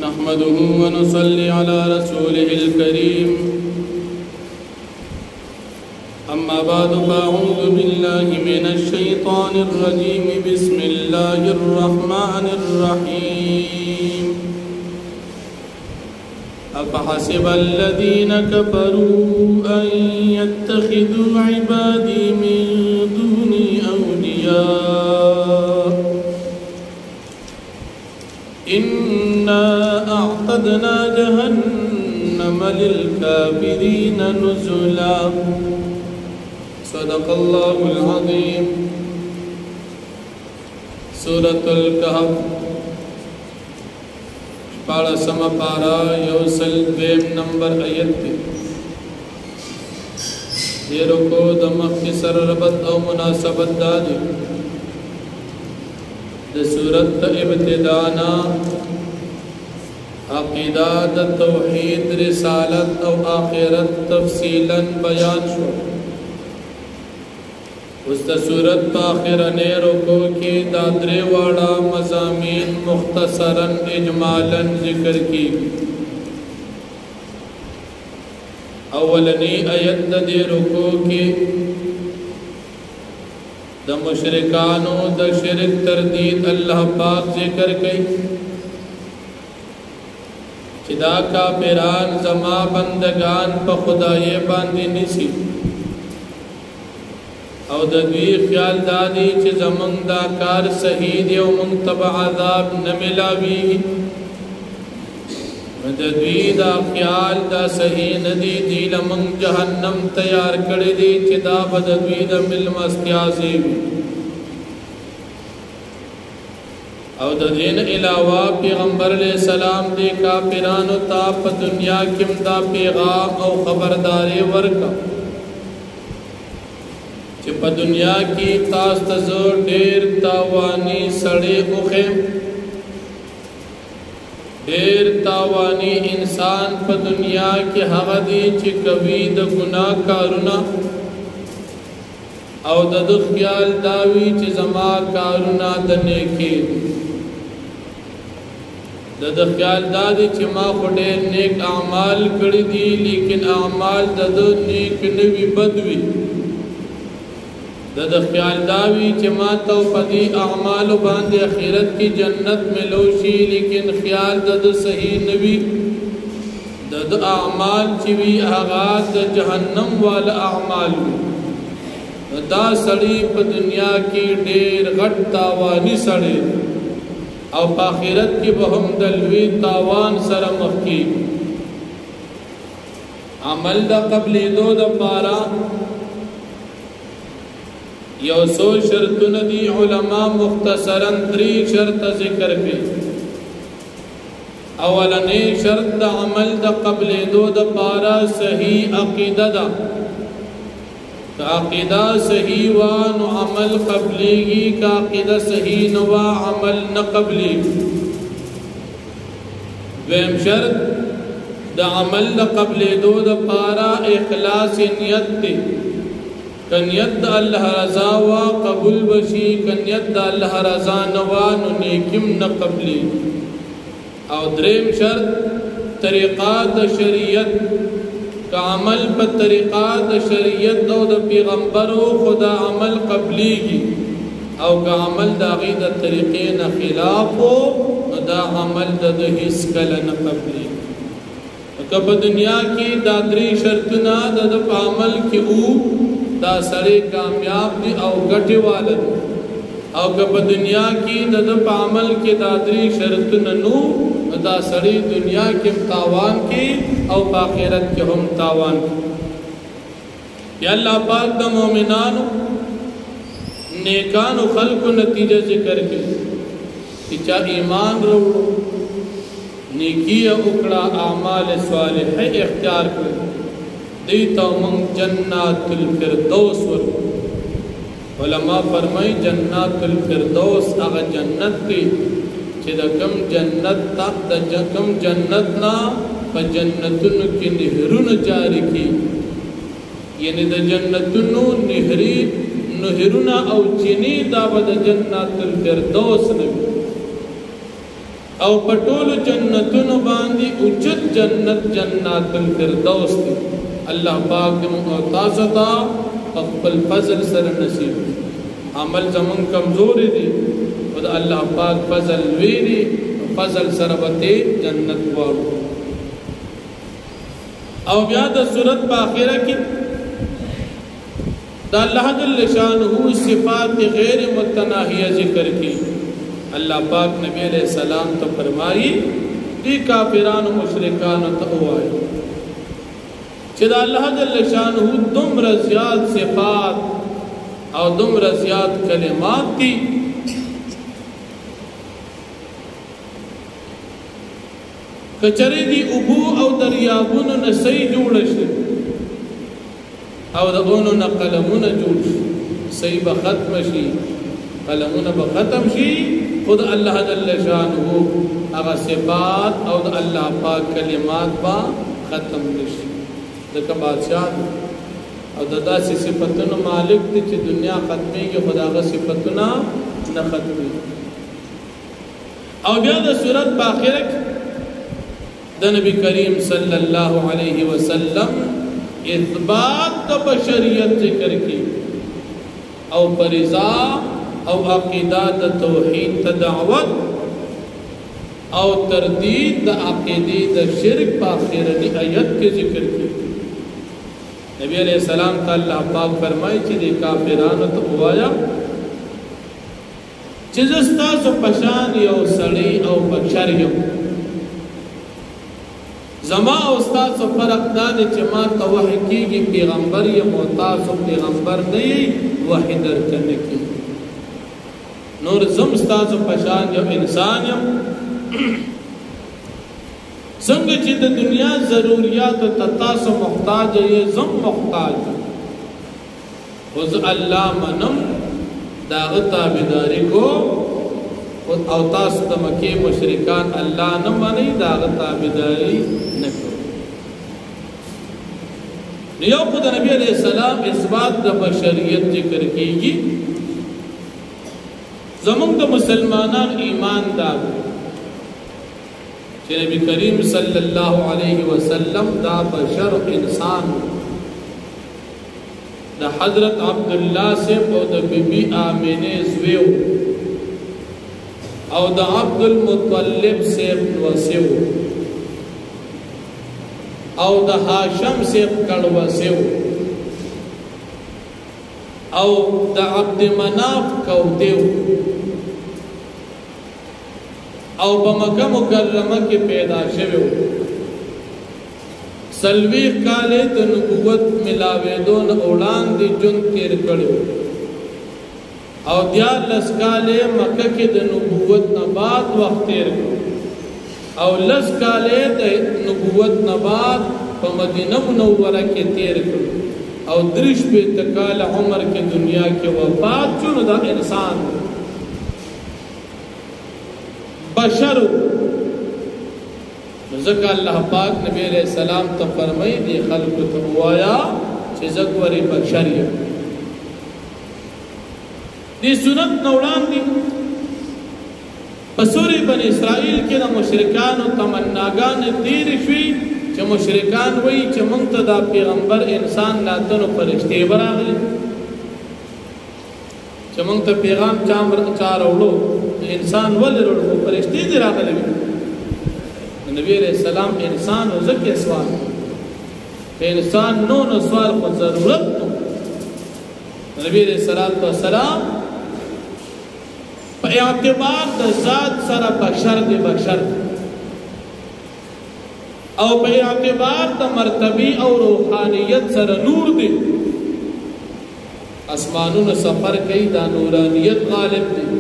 نحمده ونصلي على رسوله الكريم أما بعد فأعوذ بالله من الشيطان الرجيم بسم الله الرحمن الرحيم أفحسب الذين كفروا أن يتخذوا عبادي من دوني أولياء إنا أعتدنا جهنم للكافرين نزلا صدق الله العظيم. سورة الكهف پارا سما پارا یوسل دویم نمبر آیت پہ دیرو کو دمخ کی سر ربط او مناسبت دادی د سورت ابتدانا عقیدہ د توحید رسالت او آخرت تفصیلا بیان شو. اس دا سورت پا آخرنے رکو کی دادرے واڑا مضامین مختصراً اجمالاً ذکر کی. اولنی آیت دا دی رکو کی دا مشرکانو دا شرک تردید اللہ پاک ذکر کی چدا کافران زما بندگان پا خدای باندی نسی او د دوی خیال دادی چې زمونږ دا کار صحیح دی او مونږ ته به عذاب نه ملاویږي. د دوی دا خیال دا صحیح نه دی، دوی له مونږ جهنم تیار کړی دی چې دا به د دوی د مېلمستیا ځای وي. او د دې نه علاوه پیغمبر علیه السلام دې کافرانو ته په دنیا کې هم دا پیغام او خبرداری ورکړه چې په دنیا کې تاسو ته زه ډېر تاواني سړی وښیم، ډېر تاواني انسان په دنیا کې هغه دی چې کوي د ګناه کارونه او د ده خیال دا وي چې زما کارونه د نیکۍ دي. د ده خیال دا دی چې ما خو ډېر نیک اعمال کړي دي لیکن اعمال د ده نیک نه وي، بد وي. د خیال داوی چې ما ته په دې اعمالو باندې اخرت کې جنت ملو شي لیکن خیال د صحیح نه وي. د اعمال چې وي هغه د جهنم والا اعمال وي. دا سړی په دنیا کې ډېر غټ تاواني سړی او په آخرت کې به هم د لوی تاوان سره مخ کېږي. عمل د قبلېدو دپاره یو سو شرطون دی علماء مختصراً 3 شرط ذکر کی. اولنی شرط دا عمل دا قبل دو دا پارا صحیح عقیدہ دا عقیدہ صحیح وانو عمل قبلی گی کا عقیدہ صحیح نوا عمل نقبلی. دویم شرط دا عمل دا قبل دو دا پارا اخلاص نیت دی، کنیت دا اللہ رضا وا قبول بشی، کنیت دا اللہ رضا نوا نو نیکم نقبلی. او دریم شرط طریقات شریعت کا عمل پا طریقات شریعت او دا پیغمبرو خدا عمل قبلی گی او کا عمل دا غید طریقین خلافو دا عمل دا حس کل نقبلی. کب دنیا کی دا 3 شرطنا دا پا عمل کی او دا سړی کامیاب دی او ګټې والا دی. او که په دنیا کې د ده په عمل کې دا 3 شرطونه نو دا سړی دنیا کې هم تاوان کې او په آخرت کې هم تاوان کې. یا الله پاک د مؤمنانو نیکانو خلقو نتیجه ذکر کړي چې چا ایمان وروړو، نیکي وکړه، اعمال صالحه اختیار کړي، دیتا من جنات الفردوس ورکو. علماء فرمائی جنات الفردوس اغا جنت تی چی دا کم جنت تا دا کم جنت نا پا جنتنو کی نهرون جاری کی، یعنی دا جنتنو نهرون او چینی دا با دا جنات الفردوس نبی. او پټول جنتونو باندې اوچت جنت جنات الفردوس دی الله پاک دې موږ تاسو ته خپل فضل سره نصیب عمل زمون کمزوري دي او الله پاک فضل وی دي فضل سره به جنت وارو او بیا د سورۃ په اخره کې دا الله جل شانه صفات غیر متناهیه ذکر کی الله پاک نبی علیہ السلام ته فرمایي دي کافرانو مشرکانو ته وایي چې دا الله جل شانه دومره زیات صفات او دومره زیات کلمات دي کچری دی ابو او دریابونو نسی جوړ شي او دغونو نه قلمونه جوړ شي سی به ختم شي قلمونه به ختم شي خود الله جل شانه هغه صفات او د الله پاک کلمات با ختم نشي دغه بادشاہ او د داسې صفاتونو مالک دي چې دنیا ختميږي خداغه صفاتونه نه ختمي او بیا د سورۃ باقره د نبی کریم صلی الله علیه وسلم اثبات د بشریت ذکر کی او پرزا او عقیده د توحید ته دعوت او تردید د عقیده د شرک په اخرنی آیت کې ذکر کی نبی علیہ السلام ته الله پاک فرمایي چې د کافرانو ته وایا چې زستا سو پشان یو سړی او بشر یم زما او استاد سو فرق دا دی چې ما ته وحی کیږي پیغمبر یا محتاج پیغمبر نه وحی درکنه کی نور زم استاد پشان یو انسان یم څنګه چې د دنیا ضرورت ته تاسو محتاج یې زم محتاج اوس الله منم داغه تابعداري کو او تاسو د مکه مشرکان الله نه مانی داغه تابعداري نه کوي یو خدای نبی علیہ السلام اثبات د بشریت ذکر کیږي زمونږ د مسلمانان ایمان دا چې نبی کریم صلی الله علیه وسلم دا بشر انسان د حضرت عبد الله سے او د بیبي آمینه زویو او د عبد المطلب سے وسیو او د هاشم سے کړوسیو او د عبد مناف کوتیو او په مکه مکرمه کې پیدا شوی سلوی کاله د نبوت ملاویدون وړاندې جون تیر کړو او دیار لسکاله مکه کې د نبوت نه بعد وخت تیر کړو او لسکاله د نبوت نه بعد په مدینه منوره کې تیر کړو او درش په تکال عمر کې دنیا کې وفات شو دا انسان بشر ذکر الله پاک نبی علیہ السلام ته فرمایي دي خلق ته وایا چې زګوري بشر یم دي سنت نوړان دي پسوري بن اسرائیل کې د مشرکانو تمناګان تیر شوي چې مشرکان وایي چې مونږ ته دا پیغمبر انسان ناتنو فرشتي براغلي چې مونږ ته پیغام چا راوړو انسان ولې وروړو فرشتي دي راغلي نبی علیہ السلام انسان و ذکر سوال انسان نو سوال خود ضرورت نو نبی علیہ السلام پا اعتبار دا ذات سر بشر دی بشر او پا اعتبار دا مرتبی او روحانیت سر نور دی اسمانون سفر کئی دا نورانیت غالب دی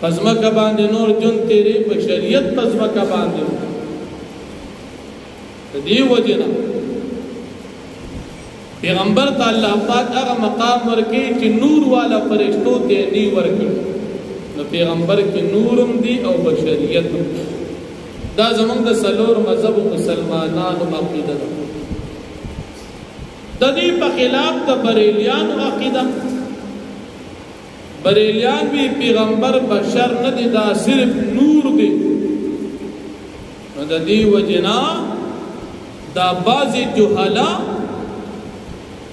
پزمکا باندې نور جون تیری بشریت پزمکا باندې دی وجنا پیغمبر ته الله پاک هغه مقام ورکړي چې نور والا فرشتو ته دی ورکړي نو پیغمبر کې نورم دی او بشریت دا زمونږ د سلور مذهب مسلمانانو عقیده ده د دې په خلاف د بریلیانو عقیده بریلیان بھی پیغمبر بشر ندی دا صرف نور دی نو د دې وجنا دا بعضې جهلا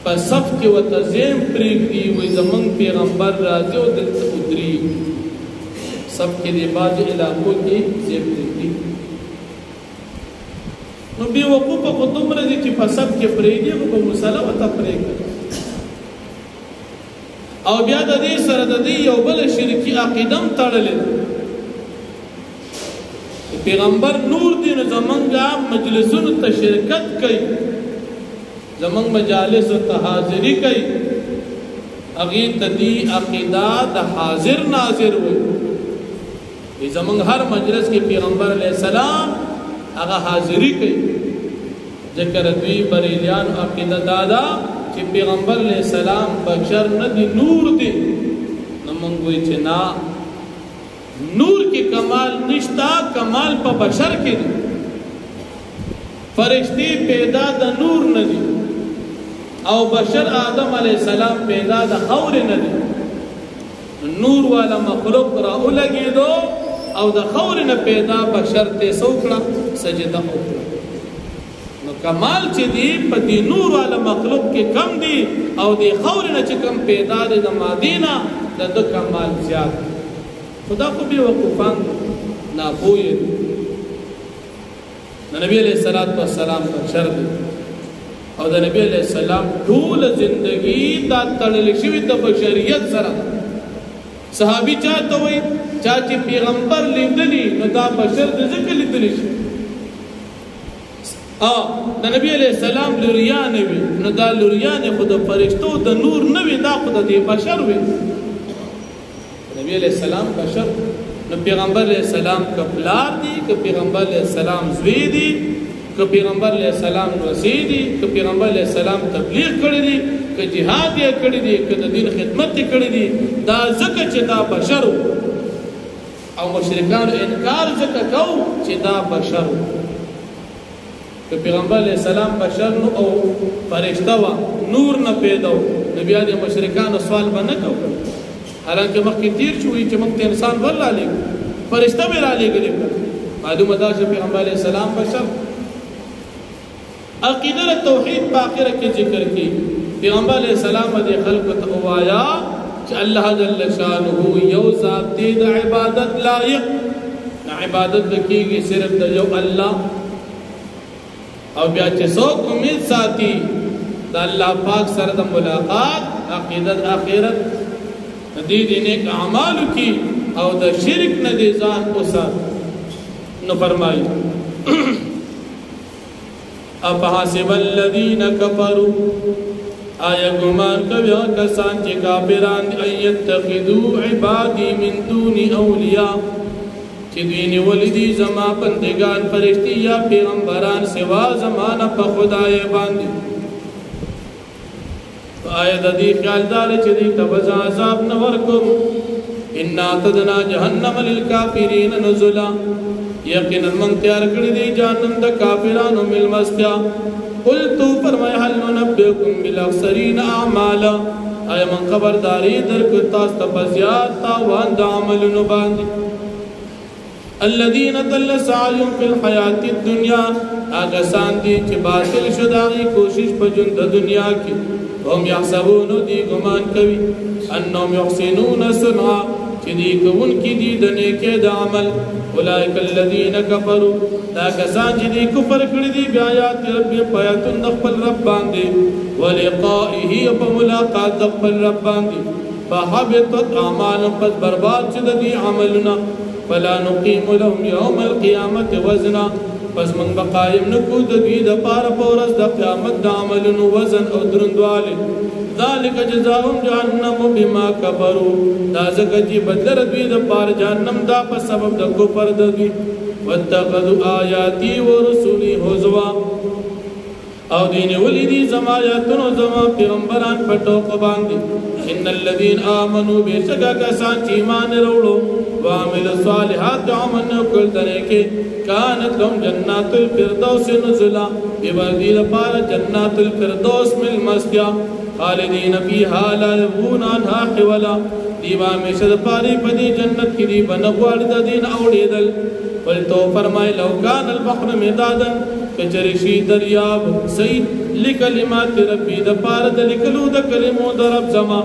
په صف کې ورته زیم پرېږدي وایي زمونږ پیغمبر راځي او دلته ودرېږي صف کې د بعضې علاقو کې زیم پرېږدي نو بې وقوفه خو دومره دي چې په صف کې پرېږدي خو په مسله ورته پرېږدي او بیا د دې سره د دې یو بل شرکی عقیده هم تړلې ده پیغمبر نور دی نو زمونږ مجلسونو ته شرکت کوي زمونږ مجالس ته حاضري کوي هغې ته دې عقیده د حاضر ناظر وایي زمونږ هر مجلس کې پیغمبر علیه السلام هغه حاضري کوي ځکه دوی بریلیان عقیده دا ده چې پیغمبر علیہ السلام بشر نه دی نور دی نو موږ وایو چې نه نور کې کمال نشتا کمال په بشر کې دی فرشتي پیدا د نور نه دي او بشر آدم علیہ السلام پیدا د خور نه دي نور والا مخلوق را ولګېدو او د خور نه پیدا بشر ته سوکړه سجده وکړه نو کمال چې دی په دې نور والا مخلوق کې کم دی او د خور نه چې کم پیدا دی د مادینا د کمال زیات خدا کو به وقوفان ناپوهه د نبی علیہ الصلوۃ والسلام بشر دی او د نبی علیہ السلام ټول زندگی دا تړل شوی د بشریت سره صحابي چاته وي چې پیغمبر لیدلی نو دا بشر د ذکر لیدلی شي د نبی علیہ السلام لوریان وي نو دا لوریان خود فرشتو د نور نه وي دا خود د بشر وي نبی علیہ السلام بشر نو پیغمبر علیہ السلام کپلار دی که پیغمبر علیہ السلام زوی دی که پیغمبر علیہ السلام وسی دی که پیغمبر علیہ السلام تبلیغ کړی دی که جهاد یې کړی دی که د دین خدمت یې کړی دی دا ځکه چې دا بشر او مشرکان انکار ځکه کو چې دا بشر که پیغمبر علیہ السلام بشر نو او فرشتہ وا نور نه پیدا نو بیا د مشرکانو سوال به نه کوو حالانکه مخکې تیر شوی چې موږ ته انسان ورلا لېږو فرشتہ به را لېږلې معلومه ده چې پیغمبر علیہ السلام بشر عقیده توحید په آخره کې ذکر کی پیغمبر علیہ السلام د خلق ته وایا چې الله جل شانه یو ذات دې د عبادت لایق عبادت کیږي صرف د یو الله او بیا چې څوک امید ساتي د الله پاک سره د ملاقات عقیده آخرت دې نیک اعمال کی او د شرک نه دې ځان اوسات نو فرمایي اَفَحَسِبَ الَّذِينَ كَفَرُوا آیا گمان کوي کسان چې کافران دي ان يتخذوا عبادي من دون اولیاء چې دوی نیولې دي زما بندگان فرشتي یا پیغمبران سوا زمانه په خدای باندې آیا د دې خیال دار چې دې تبز عذاب نه ورکوم ان اعتدنا جهنم للكافرين نزلا یقینا من تیار کړی دی جهنم د کافرانو ملمستیا قلت فرمایا هل ننبئكم بالاخسرین اعمالا آیا من خبرداری درکړ تاسو ته بزیات تاوان د عملونو باندې الذين ضل سعيهم في الحياه الدنيا هغه سان دي چې باطل شو دغه کوشش په ژوند د دنیا کې هم يحسبون دي ګمان کوي انهم يحسنون صنعا چې دي کوون کې دي د نیکه د عمل اولئک الذين كفروا دا کسان چې دي کفر کړی دي بیا آیات رب پیاتون د خپل رب باندې ولقائه په ملاقات د خپل رب باندې فحبطت اعمالهم پس برباد چې د دې عملونه فلا نقيم لهم يوم القيامه وزنا پس من بقایم نکو د دوی د پاره پورس د قیامت د عملونو وزن او درندواله ذالک جزاهم جهنم بما كفروا دا زکه چې بدل دوی د پاره جهنم دا په سبب د کفر د دوی واتخذوا آیاتی ورسولی هزوا او دین ولیدی زما آیاتونو زما پیغمبران پټو باندې ان الذين امنوا بشکا کسان چې ایمان وروړو وعملوا الصالحات عمل کول درکه كانت لهم جنات الفردوس نزلا ببردی لپاره جنات الفردوس مل مسکیا خالدین فیها لا یبغون عنها حولا دیوا همیشه د پاره په دې جنت کې دی بنغواړي د دین اوړېدل بل تو فرمای لو کان البحر مدادا کچرشی دریاب سید لکلمات ربی د پاره د لیکلو د کلمو د رب زما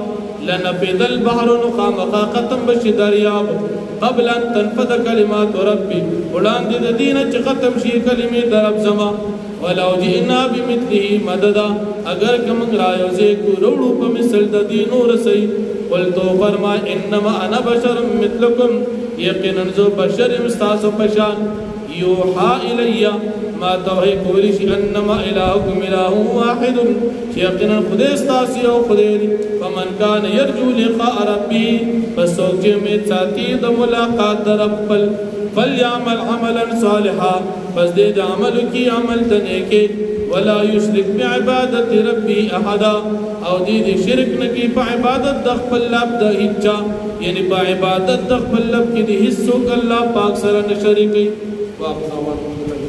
لنفد البحر نخامخا ختم بشي دریاب قبل ان تنفد کلمات ربی وړاندې د دین چې ختم شي کلمې د رب زما ولو جئنا بمثله مددا اگر کوم رايوزه کو وروړو په مثل د دین ورسي قلتو فرما انما انا بشر مثلكم یقینا ذو بشر مستاسو پشان یوحى الی ما توحی کولی شي انما الهکم اله واحد یقینا خدای استاسی او خدای فمن کان یرجو لقاء ربی فسوچ می ساتي د ملاقات رب فليعمل عملا صالحا پس دې عمل کی عمل تنه ولا يشرك بعبادت ربي احدا او دې شرک نه کی په عبادت د خپل رب د هیڅ یعنی په عبادت د خپل رب کې د هیڅ الله پاک سره نه شریکي واپس